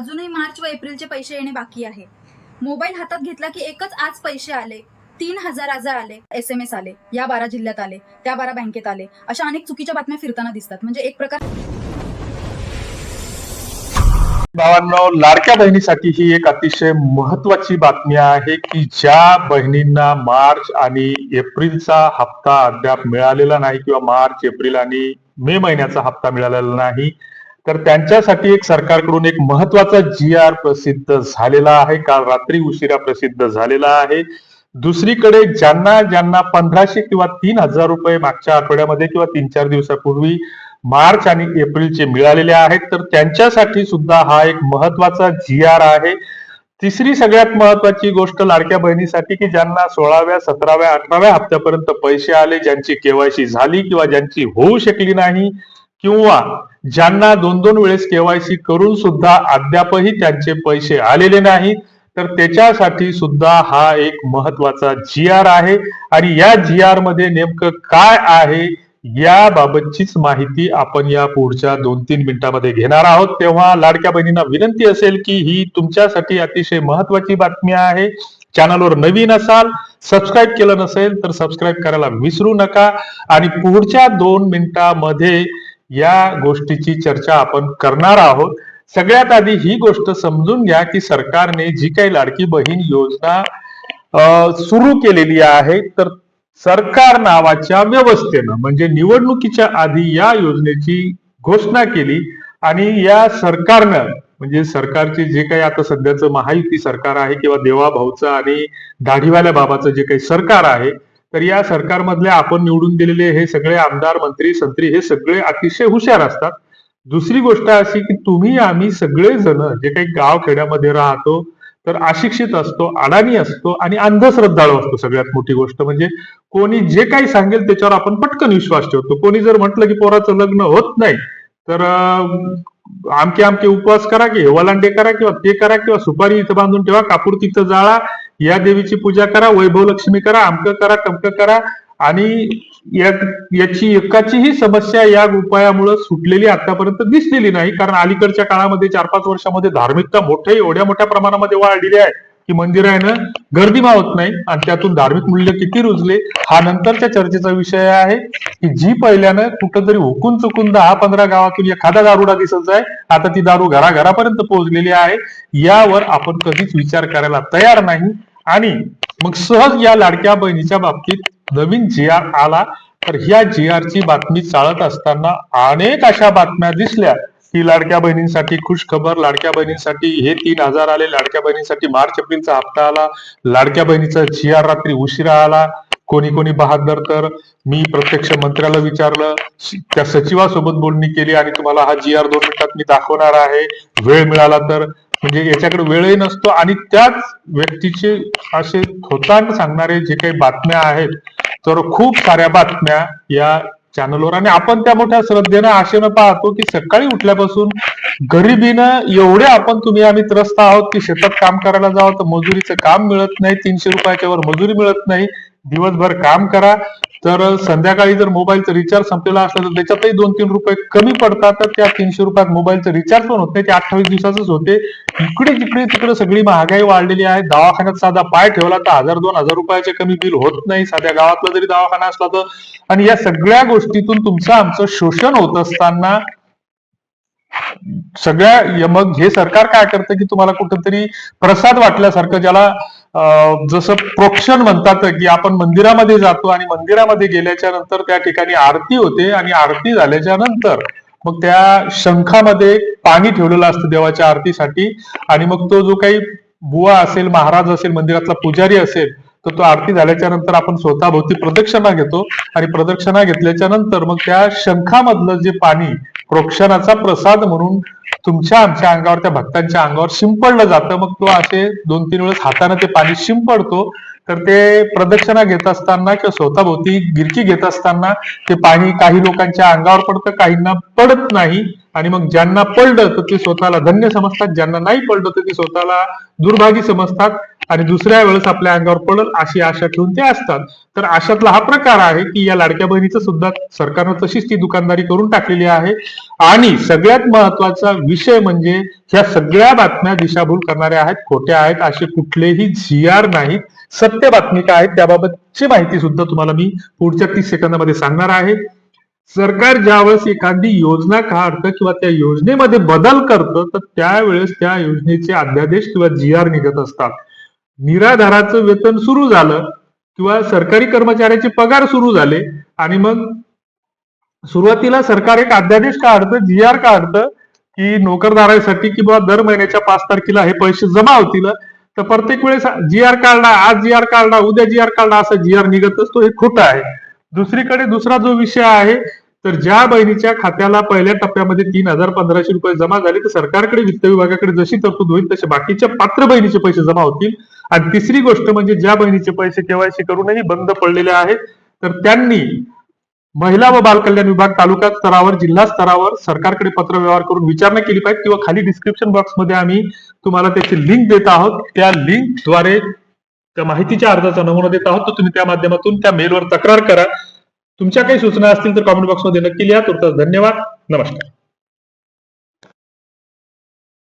अजूनही मार्च व एप्रिलचे पैसे येणे बाकी आहे. मोबाईल हातात घेतला की एकच आज पैसे आले, 3,000 आज आले, SMS आले, या 12 जिल्ह्यात आले, त्या 12 बँकेत आले, अशा अनेक चुकीच्या बातम्या फिरताना दिसतात. म्हणजे एक प्रकार भावांनो, लाडक्या बहिणीसाठी ही एक अतिशय महत्वाची बातमी आहे की ज्या बहिणींना मार्च आणि एप्रिलचा हप्ता अद्याप मिळालेला नाही किंवा मार्च, एप्रिल आणि मे महिन्याचा हप्ता मिळालेला नाही, तर त्यांच्यासाठी एक सरकारकडून एक महत्वाचा GR प्रसिद्ध झालेला आहे. काल रात्री उशिरा प्रसिद्ध झालेला आहे. दुसरीकडे ज्यांना ज्यांना 1,500 किंवा 3,000 रुपये मागच्या आठवड्यामध्ये किंवा 3-4 दिवसापूर्वी मार्च आणि एप्रिलचे मिळालेले आहेत, तर त्यांच्यासाठी सुद्धा हा एक महत्वाचा GR आहे. तिसरी सगळ्यात महत्वाची गोष्ट लाडक्या बहिणीसाठी की ज्यांना 16व्या, 17व्या, 18व्या हप्त्यापर्यंत पैसे आले, ज्यांची KYC झाली किंवा ज्यांची होऊ शकली नाही, किंवा ज्यांना 2-2 वेळेस KYC करून सुद्धा अद्यापही त्यांचे पैसे आलेले नाही, तर त्याच्यासाठी सुद्धा हा एक महत्वाचा GR आहे. आणि या GR मध्ये नेमकं काय आहे याबाबतचीच माहिती आपण या पुढच्या 2-3 मिनिटांमध्ये घेणार आहोत. तेव्हा लाडक्या बहिणींना विनंती असेल की ही तुमच्यासाठी अतिशय महत्वाची बातमी आहे. चॅनलवर नवीन असाल, सबस्क्राईब केलं नसेल तर सबस्क्राईब करायला विसरू नका. आणि पुढच्या 2 मिनिटांमध्ये या गोष्टीची चर्चा आपण करणार आहोत. सगळ्यात आधी ही गोष्ट समजून घ्या की सरकारने जी काही लाडकी बहीण योजना सुरू केलेली आहे, तर सरकार नावाच्या व्यवस्थेनं म्हणजे निवडणुकीच्या आधी या योजनेची घोषणा केली. आणि या सरकारनं म्हणजे सरकारचे जे काही आता सध्याचं महायुती सरकार आहे किंवा देवाभाऊचं आणि दाढीवाल्या बाबाचं जे काही सरकार आहे, तर या सरकारमधले आपण निवडून दिलेले हे सगळे आमदार, मंत्री, संत्री हे सगळे अतिशय हुशार असतात. दुसरी गोष्ट अशी की तुम्ही आम्ही सगळेजण जे काही गाव खेड्यामध्ये राहतो, तर अशिक्षित असतो, अडाणी असतो आणि अंधश्रद्धाळू असतो. सगळ्यात मोठी गोष्ट म्हणजे कोणी जे काही सांगेल त्याच्यावर आपण पटकन विश्वास ठेवतो. कोणी जर म्हटलं की पोराचं लग्न होत नाही तर आमके आमके उपवास करा की वलांडे करा किंवा ते करा किंवा सुपारी इथं बांधून ठेवा, कापूर तिथं जाळा, या देवीची पूजा करा, वैभव लक्ष्मी करा, अमकं करा, टमकं करा. आणि याची एकाचीही समस्या या उपायामुळे सुटलेली आतापर्यंत दिसलेली नाही. कारण अलीकडच्या काळामध्ये 4-5 वर्षामध्ये धार्मिकता एवढ्या मोठ्या प्रमाणामध्ये वाढलेली आहे की मंदिरानं गर्दी मावत नाही आणि त्यातून धार्मिक मूल्य किती रुजले हा नंतरच्या चर्चेचा विषय आहे. की जी पहिल्यानं कुठंतरी हुकून चुकून 10-15 गावातून एखादा दारुडा दिसत आहे, आता ती दारू घराघरापर्यंत पोहोचलेली आहे. यावर आपण कधीच विचार करायला तयार नाही. आणि मग सहज या लाडक्या बहिणीच्या बाबतीत नवीन GR आला, तर ह्या GR ची बातमी चालत असताना अनेक अशा बातम्या दिसल्या की लाडक्या बहिणींसाठी खुश खबर, लाडक्या बहिणींसाठी हे 3,000 आले, लाडक्या बहिणींसाठी मार्च एप्रिलचा हप्ता आला, लाडक्या बहिणीचा GR रात्री उशिरा आला. कोणी कोणी बहादर तर मी प्रत्यक्ष मंत्र्याला विचारलं, त्या सचिवासोबत बोलणी केली आणि तुम्हाला हा GR 2 मिनिटात मी दाखवणार आहे, वेळ मिळाला तर. म्हणजे याच्याकडे वेळही नसतो. आणि त्याच व्यक्तीचे असे थोतांड सांगणारे जे काही बातम्या आहेत, तर खूप साऱ्या बातम्या या चॅनलवर. आणि आपण त्या मोठ्या श्रद्धेनं आशेनं पाहतो की सकाळी उठल्यापासून गरिबीनं एवढे आपण तुम्ही आम्ही त्रस्त आहोत की शेतात काम करायला जावं तर मजुरीचं काम मिळत नाही, 300 रुपयाच्या वर मजुरी मिळत नाही. दिवसभर काम करा तर संध्याकाळी जर मोबाईलचं रिचार्ज संपलेला असलं तर त्याच्यातही 2-3 रुपये कमी पडतात, तर त्या 300 रुपयात मोबाईलचं रिचार्ज पण होत नाही, ते 28 दिवसाचंच होते. इकडे तिकडे सगळी महागाई वाढलेली आहे. दवाखान्यात साधा पाय ठेवला तर 1,000-2,000 रुपयाचे कमी बिल होत नाही, साध्या गावातला जरी दवाखाना असला तर. आणि या सगळ्या गोष्टीतून तुमचं आमचं शोषण होत असताना मग हे सरकार काय करतं की तुम्हाला कुठंतरी प्रसाद वाटल्यासारखं, ज्याला जसं प्रोक्षण म्हणतात की आपण मंदिरामध्ये जातो आणि मंदिरामध्ये गेल्याच्या नंतर त्या ठिकाणी आरती होते आणि आरती झाल्याच्या नंतर मग त्या शंखामध्ये पाणी ठेवलेलं असतं देवाच्या आरतीसाठी. आणि मग तो जो काही बुवा असेल, महाराज असेल, मंदिरातला पुजारी असेल, तर तो आरती झाल्याच्या नंतर आपण स्वतःभोवती प्रदक्षिणा घेतो आणि प्रदक्षिणा घेतल्याच्या नंतर मग त्या शंखामधलं जे पाणी प्रोक्षणाचा प्रसाद म्हणून तुमच्या आमच्या अंगावर, त्या भक्तांच्या अंगावर शिंपडलं जातं. मग तो असे 2-3 वेळेस हाताने ते पाणी शिंपडतो. तर ते प्रदक्षिणा घेत असताना किंवा स्वतःभोवती गिरकी घेत असताना ते पाणी काही लोकांच्या अंगावर पडतं, काहींना पडत नाही. आणि मग ज्यांना पडलं तर ते स्वतःला धन्य समजतात, ज्यांना नाही पडलं तर ते स्वतःला दुर्भागी समजतात आणि दुसऱ्या वेळेस आपल्या अंगावर पडल अशी आशा ठेवून ते असतात. तर अशातला हा प्रकार आहे की या लाडक्या बहिणीचं सुद्धा सरकारनं तशीच ती दुकानदारी करून टाकलेली आहे. आणि सगळ्यात महत्वाचा विषय म्हणजे ह्या सगळ्या बातम्या दिशाभूल करणाऱ्या आहेत, खोट्या आहेत, असे कुठलेही GR नाहीत. सत्य बातमी काय आहेत त्याबाबतची माहिती सुद्धा तुम्हाला मी पुढच्या 30 सेकंदामध्ये सांगणार आहे. सरकार ज्यावेळेस एखादी योजना काढतं किंवा त्या योजनेमध्ये बदल करतं तर त्यावेळेस त्या योजनेचे अध्यादेश किंवा GR निघत असतात. निराधाराचं वेतन सुरू झालं किंवा सरकारी कर्मचाऱ्याचे पगार सुरू झाले आणि मग सुरुवातीला सरकार एक अध्यादेश काढतं, GR काढतं की नोकरदारासाठी की बाबा दर महिन्याच्या 5 तारखेला हे पैसे जमा होतील. तर प्रत्येक वेळेस GR काढला, आज GR काढला, उद्या GR काढला, असं GR निघत असतो. हे खोटं आहे. दुसरीकडे दुसरा जो विषय आहे तर ज्या बहिणीच्या खात्याला पहिल्या टप्प्यामध्ये 3,1500 रुपये जमा झाले तर सरकारकडे वित्त विभागाकडे जशी तरतूद होईल तसे बाकीच्या पात्र बहिणीचे पैसे जमा होतील. आणि तिसरी गोष्ट म्हणजे ज्या बहिणीचे पैसे KYC करूनही बंद पडलेले आहेत तर त्यांनी महिला व बाल कल्याण विभाग तालुका स्तरावर, जिल्हा स्तरावर सरकारकडे पत्र व्यवहार करून विचारणा केली पाहिजे किंवा खाली डिस्क्रिप्शन बॉक्समध्ये आम्ही तुम्हाला त्याची लिंक देत आहोत. त्या लिंकद्वारे त्या माहितीच्या अर्जाचा नमुना देत आहोत. तर तुम्ही त्या माध्यमातून त्या मेलवर तक्रार करा. तुमच्या काही सूचना असतील तर कॉमेंट बॉक्समध्ये नक्की लिहा. तुर्तास धन्यवाद. नमस्कार.